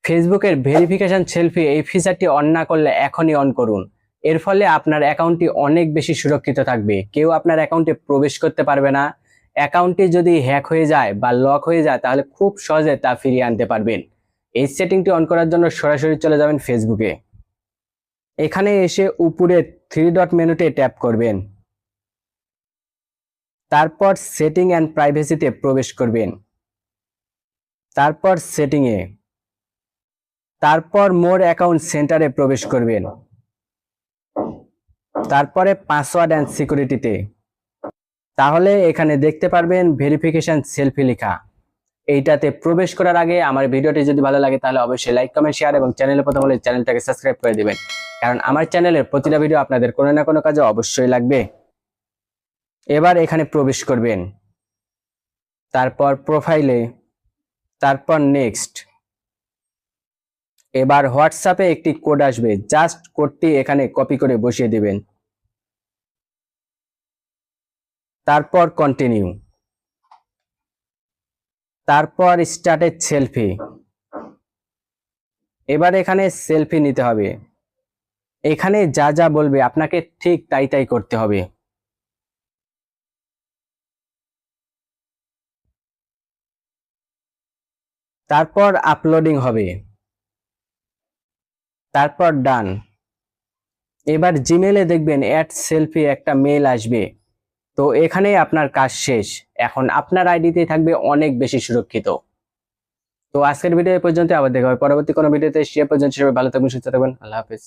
ফেসবুকের verification selfie এই ফিচারটি on না করলে এখনই অন করুন। এর ফলে আপনার অ্যাকাউন্টটি অনেক বেশি সুরক্ষিত থাকবে, কেউ আপনার অ্যাকাউন্টে প্রবেশ করতে পারবে না। অ্যাকাউন্টটি যদি হ্যাক হয়ে যায় বা লক হয়ে যায় তাহলে খুব সহজে তা ফিরিয়ে আনতে পারবেন। এই সেটিংটি অন করার জন্য সরাসরি চলে যাবেন ফেসবুকে। এখানে এসে উপরে থ্রি ডট মেনুতে ট্যাপ করবেন, তারপর সেটিং অ্যান্ড প্রাইভেসিতে প্রবেশ করবেন, তারপর সেটিংয়ে, তারপর মোর অ্যাকাউন্ট সেন্টারে প্রবেশ করবেন, তারপরে পাসওয়ার্ড অ্যান্ড সিকিউরিটিতে। তাহলে এখানে দেখতে পারবেন ভেরিফিকেশন সেলফি লেখা। এইটাতে প্রবেশ করার আগে আমার ভিডিওটি যদি ভালো লাগে তাহলে অবশ্যই লাইক, কমেন্ট, শেয়ার এবং চ্যানেলে প্রথম হলে চ্যানেলটাকে সাবস্ক্রাইব করে দিবেন, কারণ আমার চ্যানেলের প্রতিটা ভিডিও আপনাদের কোনো না কোনো কাজে অবশ্যই লাগবে। এবার এখানে প্রবেশ করবেন, তারপর প্রোফাইলে, তারপর নেক্সট। এবার হোয়াটসঅ্যাপে একটি কোড আসবে, জাস্ট কোডটি এখানে কপি করে বসিয়ে দিবেন, তারপর কন্টিনিউ, তারপর স্টার্টেড সেলফি। এবার এখানে সেলফি নিতে হবে, এখানে যা যা বলবে আপনাকে ঠিক তাই তাই করতে হবে। তারপর আপলোডিং হবে, তারপর ডান। এবার জিমেলে দেখবেন অ্যাড সেলফি একটা মেল আসবে, তো এখানে আপনার কাজ শেষ। এখন আপনার আইডিতে থাকবে অনেক বেশি সুরক্ষিত। তো আজকের ভিডিও এই পর্যন্ত, আবার দেখা হবে পরবর্তী কোনো ভিডিওতে। সে পর্যন্ত সবাই ভালো থাকবেন, সুস্থ থাকবেন। আল্লাহ হাফেজ।